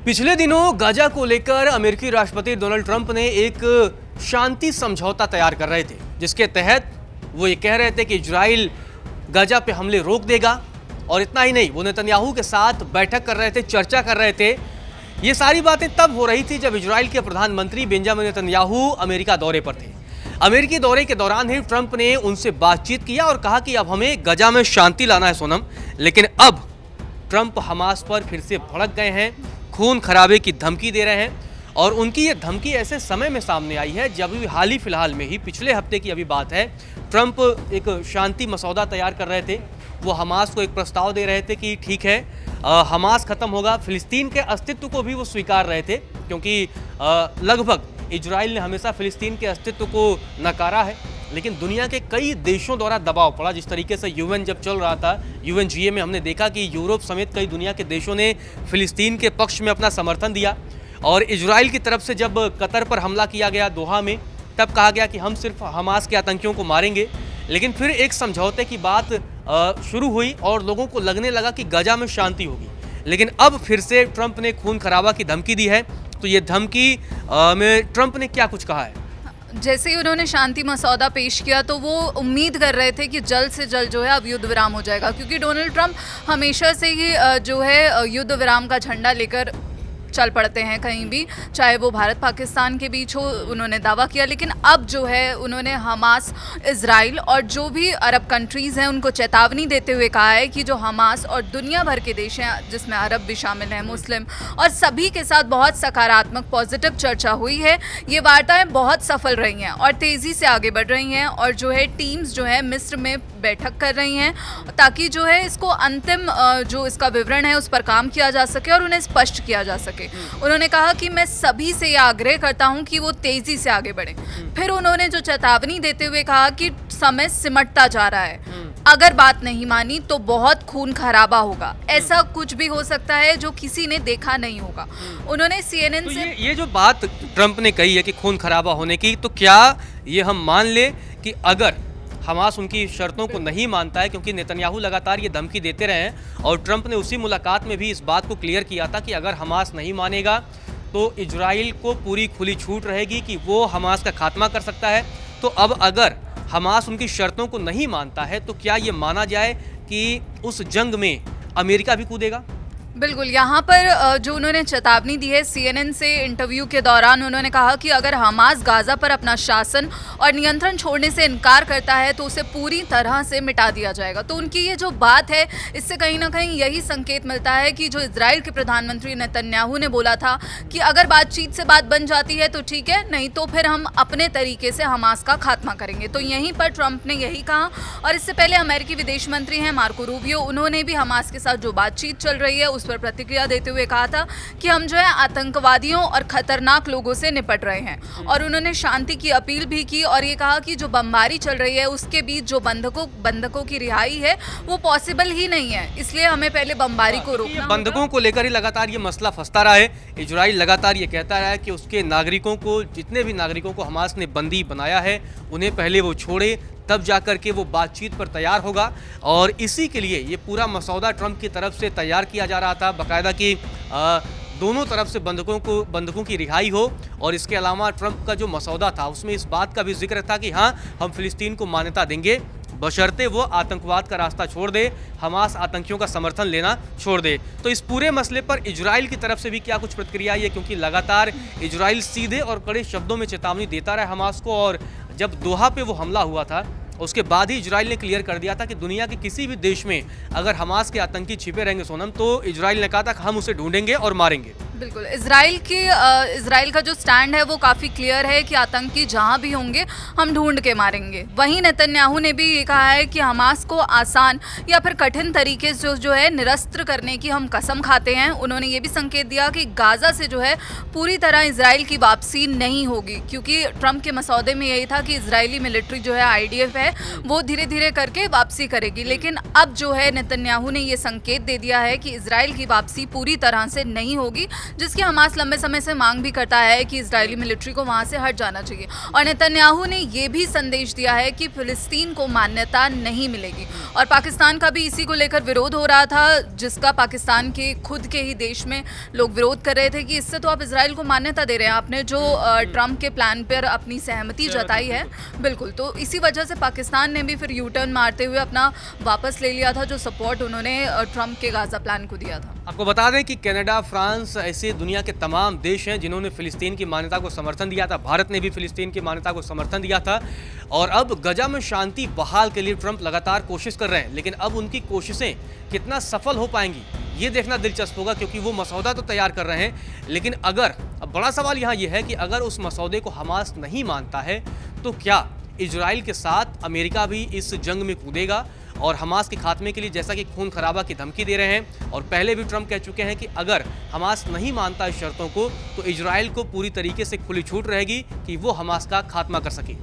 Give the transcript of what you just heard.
पिछले दिनों गाजा को लेकर अमेरिकी राष्ट्रपति डोनाल्ड ट्रंप ने एक शांति समझौता तैयार कर रहे थे, जिसके तहत वो ये कह रहे थे कि इजराइल गाजा पे हमले रोक देगा। और इतना ही नहीं, वो नेतन्याहू के साथ बैठक कर रहे थे, चर्चा कर रहे थे। ये सारी बातें तब हो रही थी जब इजराइल के प्रधानमंत्री बेंजामिन नेतन्याहू अमेरिका दौरे पर थे। अमेरिकी दौरे के दौरान ही ट्रंप ने उनसे बातचीत किया और कहा कि अब हमें गाजा में शांति लाना है सोनम। लेकिन अब ट्रंप हमास पर फिर से भड़क गए हैं, खून खराबे की धमकी दे रहे हैं। और उनकी ये धमकी ऐसे समय में सामने आई है जब भी हाल ही फिलहाल में ही पिछले हफ्ते की अभी बात है, ट्रंप एक शांति मसौदा तैयार कर रहे थे। वो हमास को एक प्रस्ताव दे रहे थे कि ठीक है, हमास खत्म होगा। फिलिस्तीन के अस्तित्व को भी वो स्वीकार रहे थे, क्योंकि लगभग इजराइल ने हमेशा फिलिस्तीन के अस्तित्व को नकारा है। लेकिन दुनिया के कई देशों द्वारा दबाव पड़ा, जिस तरीके से यूएन जब चल रहा था, UNGA में हमने देखा कि यूरोप समेत कई दुनिया के देशों ने फिलिस्तीन के पक्ष में अपना समर्थन दिया। और इजराइल की तरफ से जब कतर पर हमला किया गया दोहा में, तब कहा गया कि हम सिर्फ हमास के आतंकियों को मारेंगे। लेकिन फिर एक समझौते की बात शुरू हुई और लोगों को लगने लगा कि गाजा में शांति होगी। लेकिन अब फिर से ट्रंप ने खून खराबा की धमकी दी है। तो ये धमकी में ट्रंप ने क्या कुछ कहा है? जैसे ही उन्होंने शांति मसौदा पेश किया तो वो उम्मीद कर रहे थे कि जल्द से जल्द जो है अब युद्ध विराम हो जाएगा, क्योंकि डोनाल्ड ट्रंप हमेशा से ही जो है युद्ध विराम का झंडा लेकर चल पड़ते हैं कहीं भी, चाहे वो भारत पाकिस्तान के बीच हो, उन्होंने दावा किया। लेकिन अब जो है उन्होंने हमास, इजराइल और जो भी अरब कंट्रीज़ हैं उनको चेतावनी देते हुए कहा है कि जो हमास और दुनिया भर के देश हैं, जिसमें अरब भी शामिल हैं, मुस्लिम, और सभी के साथ बहुत सकारात्मक पॉजिटिव चर्चा हुई है। ये वार्ताएं बहुत सफल रही हैं और तेज़ी से आगे बढ़ रही हैं। और जो है टीम्स जो है मिस्र में बैठक कर रही हैं ताकि जो है इसको अंतिम जो इसका विवरण है उस पर काम किया जा सके और उन्हें स्पष्ट किया जा सके। उन्होंने कहा कि मैं सभी से यह आग्रह करता हूं कि वो तेजी से आगे बढ़ें। फिर उन्होंने जो चेतावनी देते हुए कहा कि समय सिमटता जा रहा है, अगर बात नहीं मानी तो बहुत खून खराबा होगा, ऐसा कुछ भी हो सकता है जो किसी ने देखा नहीं होगा। उन्होंने CNN तो से ये जो बात ट्रंप ने कही है कि खून खराबा होने की, तो क्या ये हम मान ले कि अगर हमास उनकी शर्तों को नहीं मानता है, क्योंकि नेतन्याहू लगातार ये धमकी देते रहे हैं और ट्रंप ने उसी मुलाकात में भी इस बात को क्लियर किया था कि अगर हमास नहीं मानेगा तो इजराइल को पूरी खुली छूट रहेगी कि वो हमास का खात्मा कर सकता है। तो अब अगर हमास उनकी शर्तों को नहीं मानता है तो क्या ये माना जाए कि उस जंग में अमेरिका भी कूदेगा? बिल्कुल, यहाँ पर जो उन्होंने चेतावनी दी है CNN से इंटरव्यू के दौरान, उन्होंने कहा कि अगर हमास गाजा पर अपना शासन और नियंत्रण छोड़ने से इनकार करता है तो उसे पूरी तरह से मिटा दिया जाएगा। तो उनकी ये जो बात है, इससे कहीं ना कहीं यही संकेत मिलता है कि जो इजराइल के प्रधानमंत्री नेतन्याहू ने बोला था कि अगर बातचीत से बात बन जाती है तो ठीक है, नहीं तो फिर हम अपने तरीके से हमास का खात्मा करेंगे। तो यहीं पर ट्रंप ने यही कहा। और इससे पहले अमेरिकी विदेश मंत्री हैं मार्को रूबियो, उन्होंने भी हमास के साथ जो बातचीत चल रही है उस पर प्रतिक्रिया देते हुए कहा था कि हम जो है आतंकवादियों और खतरनाक लोगों से निपट रहे हैं। और उन्होंने शांति की अपील भी की और ये कहा कि जो बमबारी चल रही है उसके बीच जो बंधकों की रिहाई है वो पॉसिबल ही नहीं है, इसलिए हमें पहले बमबारी को रोकना होगा। बंधकों को लेकर ही लगातार ये मसला फंसता रहा है। इजराइल लगातार ये कहता रहा है कि उसके नागरिकों को, जितने भी नागरिकों को हमास ने बंदी बनाया है, उन्हें पहले वो छोड़े, तब जाकर के वो बातचीत पर तैयार होगा। और इसी के लिए ये पूरा मसौदा ट्रंप की तरफ से तैयार किया जा रहा था बाकायदा कि दोनों तरफ से बंधकों की रिहाई हो। और इसके अलावा ट्रंप का जो मसौदा था उसमें इस बात का भी जिक्र था कि हाँ, हम फिलिस्तीन को मान्यता देंगे बशर्ते वो आतंकवाद का रास्ता छोड़ दे, हमास आतंकियों का समर्थन लेना छोड़ दे। तो इस पूरे मसले पर इजराइल की तरफ से भी क्या कुछ प्रतिक्रिया आई है, क्योंकि लगातार इजराइल सीधे और कड़े शब्दों में चेतावनी देता रहा हमास को। और जब दोहा पे वो हमला हुआ था उसके बाद ही इजराइल ने क्लियर कर दिया था कि दुनिया के किसी भी देश में अगर हमास के आतंकी छिपे रहेंगे सोनम, तो इजराइल ने कहा था कि हम उसे ढूंढेंगे और मारेंगे। बिल्कुल, इजराइल का जो स्टैंड है वो काफ़ी क्लियर है कि आतंकी जहां भी होंगे हम ढूंढ के मारेंगे। वहीं नेतन्याहू ने भी ये कहा है कि हमास को आसान या फिर कठिन तरीके से जो है निरस्त्र करने की हम कसम खाते हैं। उन्होंने ये भी संकेत दिया कि गाजा से जो है पूरी तरह इजराइल की वापसी नहीं होगी, क्योंकि ट्रंप के मसौदे में यही था कि इजरायली मिलिट्री जो है IDF है वो धीरे धीरे करके वापसी करेगी। लेकिन अब जो है नेतन्याहू ने ये संकेत दे दिया है कि इजराइल की वापसी पूरी तरह से नहीं होगी जिसकी हमास लंबे समय से मांग भी करता है कि इजरायली मिलिट्री को वहां से हट जाना चाहिए। और नेतन्याहू ने ये भी संदेश दिया है कि फिलिस्तीन को मान्यता नहीं मिलेगी। और पाकिस्तान का भी इसी को लेकर विरोध हो रहा था, जिसका पाकिस्तान के खुद के ही देश में लोग विरोध कर रहे थे कि इससे तो आप इजराइल को मान्यता दे रहे हैं, आपने जो ट्रंप के प्लान पर अपनी सहमति जताई है। बिल्कुल, तो इसी वजह से पाकिस्तान ने भी फिर यू टर्न मारते हुए अपना वापस ले लिया था जो सपोर्ट उन्होंने ट्रंप के गाजा प्लान को दिया था। आपको बता दें कि कनाडा, फ्रांस ऐसे दुनिया के तमाम देश हैं जिन्होंने फिलिस्तीन की मान्यता को समर्थन दिया था। भारत ने भी फिलिस्तीन की मान्यता को समर्थन दिया था। और अब गजा में शांति बहाल के लिए ट्रंप लगातार कोशिश कर रहे हैं, लेकिन अब उनकी कोशिशें कितना सफल हो पाएंगी ये देखना दिलचस्प होगा, क्योंकि वो मसौदा तो तैयार कर रहे हैं, लेकिन अगर अब बड़ा सवाल यहाँ ये है कि अगर उस मसौदे को हमास नहीं मानता है तो क्या इजराइल के साथ अमेरिका भी इस जंग में कूदेगा और हमास के खात्मे के लिए जैसा कि खून खराबा की धमकी दे रहे हैं। और पहले भी ट्रंप कह चुके हैं कि अगर हमास नहीं मानता इस शर्तों को तो इजराइल को पूरी तरीके से खुली छूट रहेगी कि वो हमास का खात्मा कर सके।